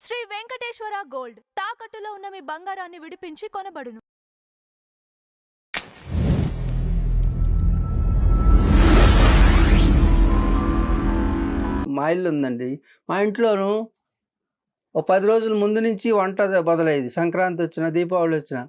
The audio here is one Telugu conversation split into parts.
శ్రీ వెంకటేశ్వర గోల్డ్ తాకట్టులో ఉన్న మీ బంగారాన్ని విడిపించి కొనబడును. మా ఇల్లు ఉందండి. మా ఇంట్లోనూ ఓ 10 రోజుల ముందు నుంచి వంట మొదలయ్యేది. సంక్రాంతి వచ్చినా, దీపావళి వచ్చినా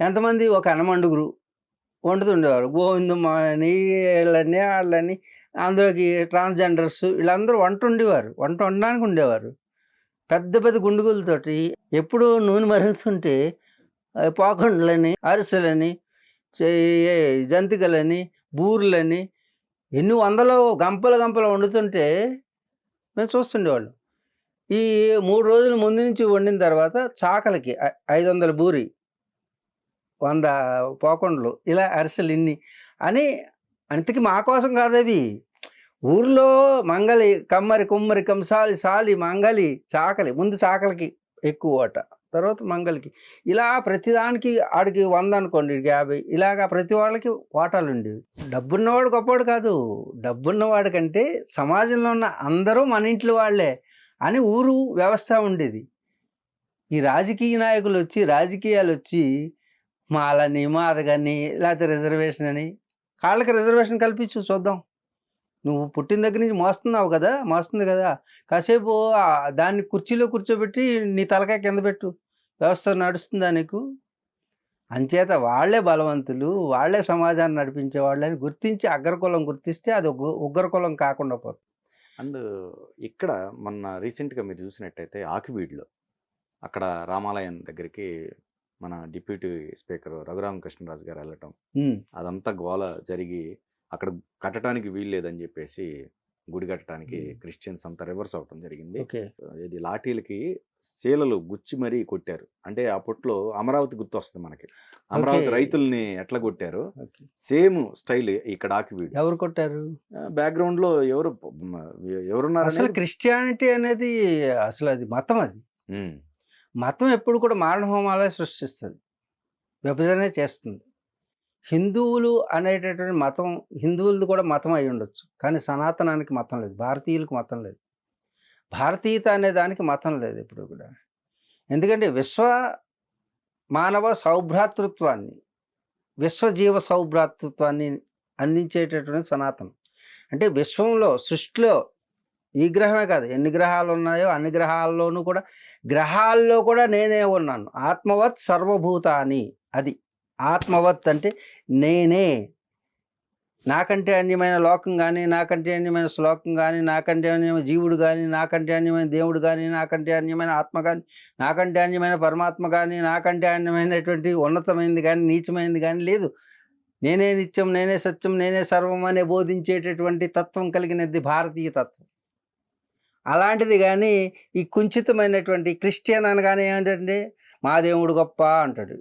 ఎంతమంది ఒక అనమండుగురు వండుతుండేవారు. గోవిందమ్మ అని, ఈళ్ళని, ఆళ్ళని అందులోకి ట్రాన్స్‌జెండర్స్ వీళ్ళందరూ వంట వండేవారు. వంట వండడానికి ఉండేవారు. పెద్ద పెద్ద గుండుగులతోటి ఎప్పుడూ నూనె మరుగుతుంటే పోకండ్లని, అరిసెలని, చే జంతికలని, బూరెలని ఎన్ని వందలో గంపలు గంపలు వండుతుంటే మేము చూస్తుండేవాళ్ళం. ఈ 3 రోజుల ముందు నుంచి వండిన తర్వాత చాకలికి 500 బూరి, 100 పోకండ్లు, ఇలా అరిసెలు ఇన్ని అని. అంతకి మా కోసం కాదవి. ఊర్లో మంగలి, కమ్మరి, కుమ్మరి, కంసాలి, సాలి, మంగలి, చాకలి. ముందు చాకలికి ఎక్కువ వాట, తర్వాత మంగలికి. ఇలా ప్రతిదానికి ఆడికి 100 అనుకోండి, ఈడికి 50, ఇలాగా ప్రతి వాళ్ళకి వాటాలు ఉండేవి. డబ్బున్నవాడు గొప్పవాడు కాదు. డబ్బున్నవాడి కంటే సమాజంలో ఉన్న అందరూ మన ఇంట్లో వాళ్ళే అని ఊరు వ్యవస్థ ఉండేది. ఈ రాజకీయ నాయకులు వచ్చి, రాజకీయాలు వచ్చి మాలని, మాదగని, లేకపోతే రిజర్వేషన్ అని, కాళ్ళకి రిజర్వేషన్ కల్పించు చూద్దాం. నువ్వు పుట్టిన దగ్గర నుంచి మోస్తున్నావు కదా, మోస్తుంది కదా, కాసేపు దాన్ని కుర్చీలో కూర్చోబెట్టి నీ తలకాయ కింద పెట్టు, వ్యవస్థ నడుస్తుందా నీకు? అంచేత వాళ్లే బలవంతులు, వాళ్లే సమాజాన్ని నడిపించే వాళ్ళని గుర్తించి అగ్రకులం గుర్తిస్తే అది ఉగ్రకులం కాకుండా పోతుంది. అండ్ ఇక్కడ మొన్న రీసెంట్గా మీరు చూసినట్టయితే ఆకివీడులో అక్కడ రామాలయం దగ్గరికి మన డిప్యూటీ స్పీకర్ రఘురామకృష్ణరాజు గారు వెళ్ళటం, అదంతా గోల జరిగి అక్కడ కట్టడానికి వీలు లేదని చెప్పేసి గుడి కట్టడానికి క్రిస్టియన్స్ అంతా రివర్స్ అవటం జరిగింది. ఇది లాఠీలకి శీలలు గుచ్చి మరీ కొట్టారు. అంటే అప్పట్లో అమరావతి గుర్తు వస్తుంది మనకి. అమరావతి రైతుల్ని ఎట్లా కొట్టారు సేమ్ స్టైల్ ఇక్కడ ఆకివీడు. ఎవరు కొట్టారు? బ్యాక్గ్రౌండ్ లో ఎవరున్నారు? అసలు క్రిస్టియానిటీ అనేది అసలు అది మతం. అది మతం ఎప్పుడు కూడా మారణ హోమాలే సృష్టిస్తుంది, విభజనే చేస్తుంది. హిందువులు అనేటటువంటి మతం, హిందువులది కూడా మతం అయి ఉండొచ్చు, కానీ సనాతనానికి మతం లేదు, భారతీయులకు మతం లేదు, భారతీయత అనే దానికి మతం లేదు ఎప్పుడు కూడా. ఎందుకంటే మానవ సౌభ్రాతృత్వాన్ని, విశ్వజీవ సౌభ్రాతృత్వాన్ని అందించేటటువంటి సనాతనం. అంటే విశ్వంలో, సృష్టిలో ఈ గ్రహమే కాదు, ఎన్ని గ్రహాలు ఉన్నాయో అన్ని గ్రహాల్లోనూ కూడా, గ్రహాల్లో కూడా నేనే ఉన్నాను. ఆత్మవత్ సర్వభూతాని. అది ఆత్మవత్ అంటే నేనే. నాకంటే అన్యమైన లోకం కానీ, నాకంటే అన్యమైన శ్లోకం కానీ, నాకంటే అన్యమైన జీవుడు కానీ, నాకంటే అన్యమైన దేవుడు కానీ, నాకంటే అన్యమైన ఆత్మ కానీ, నాకంటే అన్యమైన పరమాత్మ కానీ, నాకంటే అన్యమైనటువంటి ఉన్నతమైనది కానీ, నీచమైనది కానీ లేదు. నేనే నిత్యం, నేనే సత్యం, నేనే సర్వం అనే బోధించేటటువంటి తత్వం కలిగినది భారతీయ తత్వం. అలాంటిది కానీ ఈ కుంచితమైనటువంటి క్రిస్టియన్ అనగానే ఏంటంటే మా దేవుడు గొప్ప అంటాడు.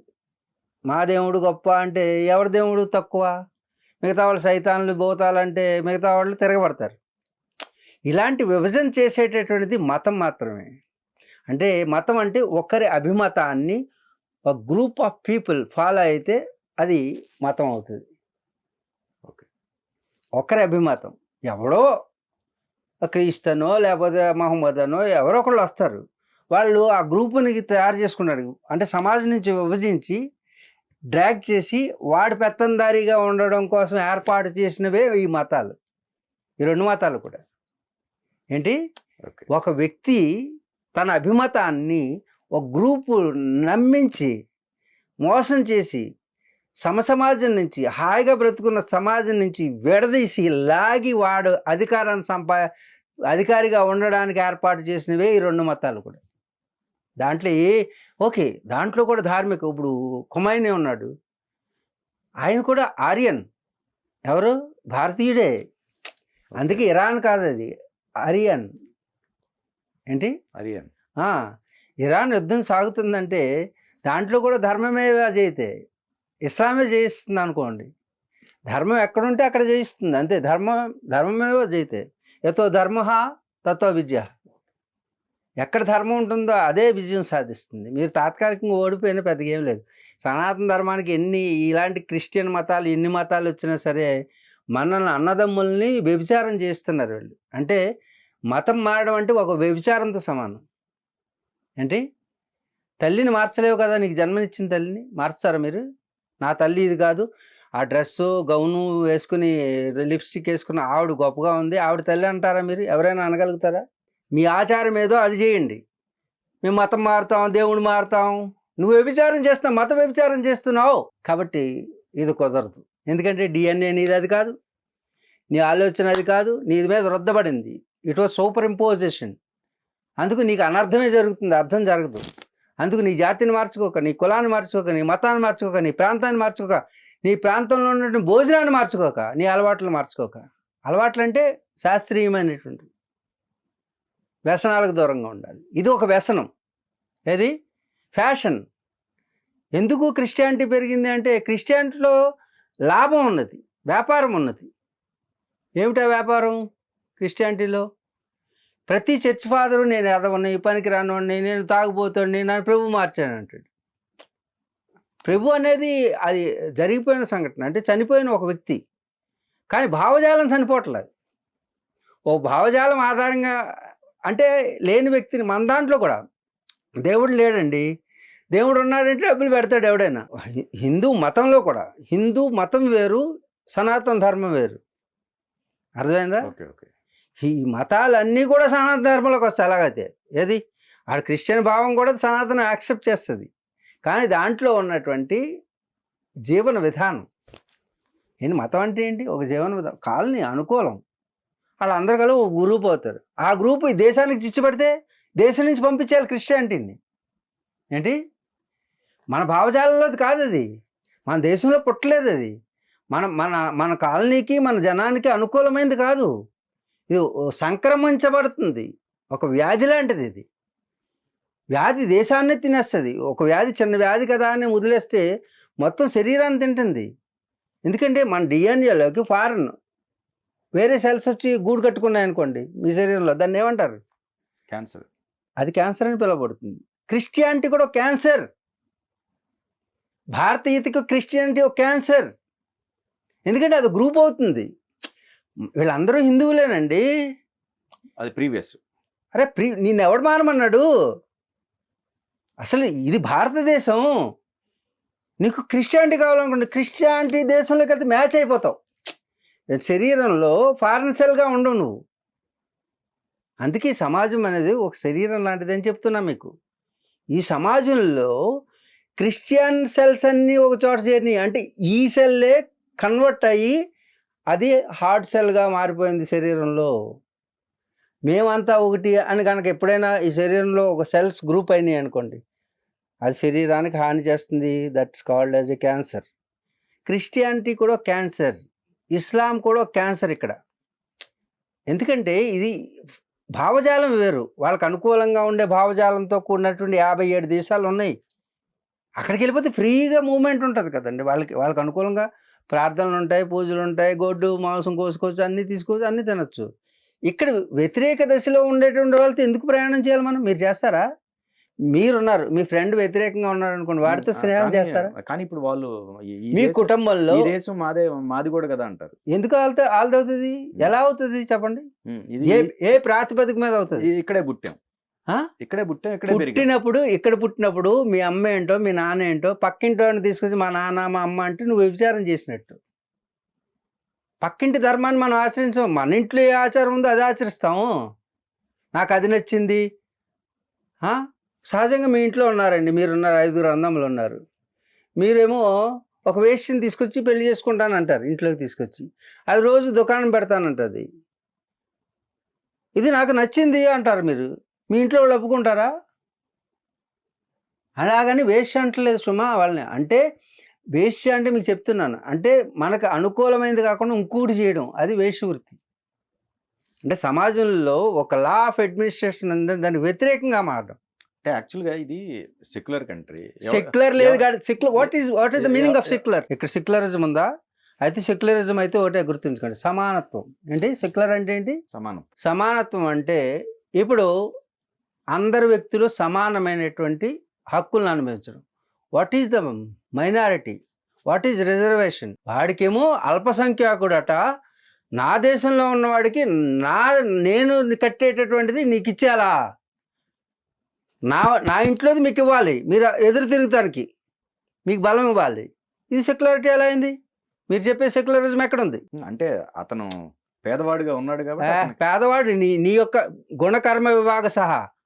మా దేవుడు గొప్ప అంటే ఎవరి దేవుడు తక్కువ? మిగతా వాళ్ళు సైతాన్లు, భూతాలంటే మిగతా వాళ్ళు తిరగబడతారు. ఇలాంటి విభజన చేసేటటువంటిది మతం మాత్రమే. అంటే మతం అంటే ఒకరి అభిమతాన్ని ఒక గ్రూప్ ఆఫ్ పీపుల్ ఫాలో అయితే అది మతం అవుతుంది. ఒకరి అభిమతం, ఎవడో క్రీస్తనో లేకపోతే మహమ్మద్ అనో ఎవరో ఒకళ్ళు వస్తారు, వాళ్ళు ఆ గ్రూపుని తయారు చేసుకున్నారు. అంటే సమాజం నుంచి విభజించి డ్రాగ్ చేసి వాడి పెత్తందారీగా ఉండడం కోసం ఏర్పాటు చేసినవే ఈ మతాలు, ఈ 2 మతాలు కూడా. ఏంటి, ఒక వ్యక్తి తన అభిమతాన్ని ఒక గ్రూపు నమ్మించి మోసం చేసి సమసమాజం నుంచి, హాయిగా బ్రతుకున్న సమాజం నుంచి విడదీసి లాగి వాడు అధికారిగా ఉండడానికి ఏర్పాటు చేసినవే ఈ 2 మతాలు కూడా. దాంట్లో ఓకే, దాంట్లో కూడా ధార్మిక. ఇప్పుడు ఖుమైనీ ఉన్నాడు, ఆయన కూడా ఆర్యన్. ఎవరు? భారతీయుడే. అందుకే ఇరాన్ కాదు, అది ఆర్యన్. ఏంటి ఆర్యన్. ఇరాన్ యుద్ధం సాగుతుందంటే దాంట్లో కూడా ధర్మమేవ జయితే, ఇస్లామే జయిస్తుంది అనుకోండి. ధర్మం ఎక్కడుంటే అక్కడ జయిస్తుంది, అంతే. ధర్మమేవ జయితే, యతో ధర్మ తత్వ విద్య. ఎక్కడ ధర్మం ఉంటుందో అదే విజయం సాధిస్తుంది. మీరు తాత్కాలికంగా ఓడిపోయినా పెద్దగా ఏం లేదు. సనాతన ధర్మానికి ఇలాంటి క్రిస్టియన్ మతాలు, ఎన్ని మతాలు వచ్చినా సరే మనల్ని, అన్నదమ్ముల్ని వ్యభిచారం చేస్తున్నారు వీళ్ళు. అంటే మతం మారడం అంటే ఒక వ్యభిచారంతో సమానం. ఏంటి తల్లిని మార్చలేవు కదా, నీకు జన్మనిచ్చిన తల్లిని మార్చారా మీరు? నా తల్లి ఇది కాదు, ఆ డ్రెస్సు గౌను వేసుకుని లిప్స్టిక్ వేసుకున్న ఆవిడ గొప్పగా ఉంది, ఆవిడ తల్లి అంటారా మీరు? ఎవరైనా అనగలుగుతారా? మీ ఆచారం ఏదో అది చేయండి. మేము మతం మారుతాం, దేవుడు మారుతాం. నువ్వు వ్యభిచారం చేస్తున్నావు, మత వ్యభిచారం చేస్తున్నావు. కాబట్టి ఇది కుదరదు. ఎందుకంటే డిఎన్ఏ నీది అది కాదు, నీ ఆలోచన అది కాదు, నీది మీద రుద్దబడింది. It was super imposition. అందుకు నీకు అనర్థమే జరుగుతుంది, అర్థం జరగదు. అందుకు నీ జాతిని మార్చుకోక, నీ కులాన్ని మార్చుకోక, నీ మతాన్ని మార్చుకోక, నీ ప్రాంతాన్ని మార్చుకోక, నీ ప్రాంతంలో ఉన్నటువంటి భోజనాన్ని మార్చుకోక, నీ అలవాట్లు మార్చుకోక. అలవాట్లు అంటే శాస్త్రీయమైనటువంటి వ్యసనాలకు దూరంగా ఉండాలి. ఇది ఒక వ్యసనం. ఏది? ఫ్యాషన్. ఎందుకు క్రిస్టియానిటీ పెరిగింది అంటే క్రిస్టియానిటీలో లాభం ఉన్నది, వ్యాపారం ఉన్నది. ఏమిటా వ్యాపారం క్రిస్టియానిటీలో? ప్రతి చర్చ్ ఫాదరు నేను ఎదవని, పనికి రానివాడిని, నేను తాగుబోతాడిని, నన్ను ప్రభు మార్చాను అంటాడు. ప్రభు అనేది అది జరిగిపోయిన సంఘటన, అంటే చనిపోయిన ఒక వ్యక్తి. కానీ భావజాలం చనిపోవట్లేదు. ఓ భావజాలం ఆధారంగా అంటే లేని వ్యక్తిని మన దాంట్లో కూడా దేవుడు లేడండి, దేవుడు ఉన్నాడంటే డబ్బులు పెడతాడు ఎవడైనా. హిందూ మతంలో కూడా హిందూ మతం వేరు, సనాతన ధర్మం వేరు. అర్థమైందా? ఈ మతాలన్నీ కూడా సనాతన ధర్మంలోకి వస్తాయి. అలాగైతే ఏది ఆడ క్రిస్టియన్ భావం కూడా సనాతనం యాక్సెప్ట్ చేస్తుంది. కానీ దాంట్లో ఉన్నటువంటి జీవన విధానం ఏంటి? మతం అంటే ఏంటి? ఒక జీవన విధానం, కాలనీ అనుకూలం. వాళ్ళందరూ కలిసి ఒక గ్రూప్ అవుతారు. ఆ గ్రూప్ ఈ దేశానికి చిచ్చుపెడితే దేశం నుంచి పంపించాలి క్రిస్టియానిటీని. ఏంటి? మన భావజాలంలో కాదు అది, మన దేశంలో పుట్టలేదు అది, మన మన మన కాలనీకి మన జనానికి అనుకూలమైనది కాదు. ఇది సంక్రమించబడుతుంది, ఒక వ్యాధి లాంటిది. ఇది వ్యాధి దేశాన్ని తినేస్తుంది. ఒక వ్యాధి చిన్న వ్యాధి కదా అని వదిలేస్తే మొత్తం శరీరాన్ని తింటుంది. ఎందుకంటే మన డిఎన్ఏలోకి ఫారెన్ వేరే సెల్స్ వచ్చి గూడు కట్టుకున్నాయనుకోండి మీ శరీరంలో, దాన్ని ఏమంటారు? క్యాన్సర్. అది క్యాన్సర్ అని పిలువబడుతుంది. క్రిస్టియానిటీ కూడా క్యాన్సర్. భారతీయతకు క్రిస్టియానిటీ ఒక క్యాన్సర్. ఎందుకంటే అది గ్రూప్ అవుతుంది. వీళ్ళందరూ హిందువులేనండి. అది ప్రీవియస్. అరే నిన్ను ఎవడు మానమన్నాడు? అసలు ఇది భారతదేశం. నీకు క్రిస్టియానిటీ కావాలనుకోండి, క్రిస్టియానిటీ దేశంలోకి వెళ్తే మ్యాచ్ అయిపోతావు. శరీరంలో ఫారెన్ సెల్గా ఉండవు నువ్వు. అందుకే సమాజం అనేది ఒక శరీరం లాంటిది అని చెప్తున్నా మీకు. ఈ సమాజంలో క్రిస్టియన్ సెల్స్ అన్నీ ఒక చోట చేరినాయి అంటే ఈ సెల్లే కన్వర్ట్ అయ్యి అది హార్ట్ సెల్గా మారిపోయింది శరీరంలో. మేమంతా ఒకటి అని కనుక ఎప్పుడైనా ఈ శరీరంలో ఒక సెల్స్ గ్రూప్ అయినాయి అనుకోండి, అది శరీరానికి హాని చేస్తుంది. That's called as a cancer. Christianity కూడా క్యాన్సర్, ఇస్లాం కూడా క్యాన్సర్ ఇక్కడ. ఎందుకంటే ఇది భావజాలం వేరు. వాళ్ళకి అనుకూలంగా ఉండే భావజాలంతో కూడినటువంటి 57 దేశాలు ఉన్నాయి. అక్కడికి వెళ్ళిపోతే ఫ్రీగా మూవ్మెంట్ ఉంటుంది కదండి. వాళ్ళకి అనుకూలంగా ప్రార్థనలు ఉంటాయి, పూజలు ఉంటాయి, గొడ్డు మాంసం కోసుకోవచ్చు, అన్నీ తీసుకోవచ్చు, అన్నీ తినచ్చు. ఇక్కడ వ్యతిరేక దశలో ఉండేటువంటి వాళ్ళతో ఎందుకు ప్రయాణం చేయాలి మనం? మీరు చేస్తారా? మీరున్నారు, మీ ఫ్రెండ్ వ్యతిరేకంగా ఉన్నారు అనుకోండి, వాడితో స్నేహం చేస్తారా? కానీ ఇప్పుడు వాళ్ళు మీ కుటుంబంలో ఈ దేశం మాది కూడా కదా అంటారు. ఎందుకు అవుతుంది? ఎలా అవుతుంది చెప్పండి? ఏ ప్రాతిపదిక మీద అవుతుంది? ఇక్కడే పుట్టాం, ఇక్కడే పుట్టినప్పుడు మీ అమ్మ ఏంటో మీ నాన్న ఏంటో పక్కింటి వాడిని తీసుకొచ్చి మా నాన్న మా అమ్మ అంటే నువ్వు వ్యభిచారం చేసినట్టు. పక్కింటి ధర్మాన్ని మనం ఆచరించాం. మన ఇంట్లో ఏ ఆచారం ఉందో అది ఆచరిస్తాము. నాకు అది నచ్చింది. సహజంగా మీ ఇంట్లో ఉన్నారండి, మీరున్నారు, 5 అన్నములు ఉన్నారు. మీరేమో ఒక వేష్యని తీసుకొచ్చి పెళ్లి చేసుకుంటానంటారు ఇంట్లోకి తీసుకొచ్చి. అది రోజు దుకాణం పెడతానంటది. ఇది నాకు నచ్చింది అంటారు. మీరు మీ ఇంట్లో వాళ్ళు ఒప్పుకుంటారా? అలాగని వేశ్య అంటలేదు సుమా వాళ్ళని. అంటే వేశ్య అంటే మీకు చెప్తున్నాను, అంటే మనకు అనుకూలమైనది కాకుండా ఇంకోటి చేయడం, అది వేశ్య వృత్తి. అంటే సమాజంలో ఒక లా ఆఫ్ అడ్మినిస్ట్రేషన్ ఉందని దానికి వ్యతిరేకంగా మారడం. అంటే యాక్చువల్గా ఇది సెక్యులర్ కంట్రీ. సెక్యులర్ లేదు కాదు. Secular what is the meaning of secular? ఇక్కడ సెక్యులరిజం ఉందా? అయితే సెక్యులరిజం అయితే ఒకటే గుర్తుంచుకోండి, సమానత్వం. ఏంటి సెక్యులర్ అంటే? ఏంటి సమానత్వం అంటే ఇప్పుడు అందరు వ్యక్తులు సమానమైనటువంటి హక్కులను అనుభవించడం. What is the minority? What is reservation? వాడికేమో అల్పసంఖ్యాకుడట, నా దేశంలో ఉన్నవాడికి నేను కట్టేటటువంటిది నీకు ఇచ్చేయాలా? నా నా ఇంట్లోది మీకు ఇవ్వాలి, మీరు ఎదురు తిరుగుతానికి మీకు బలం ఇవ్వాలి. ఇది సెక్యులారిటీ ఎలా అయింది? మీరు చెప్పే సెక్యులరిజం ఎక్కడుంది? అంటే అతను పేదవాడిగా ఉన్నాడు కాబట్టి అతనికి- పేదవాడు నీ నీ యొక్క గుణకర్మ విభాగ సహా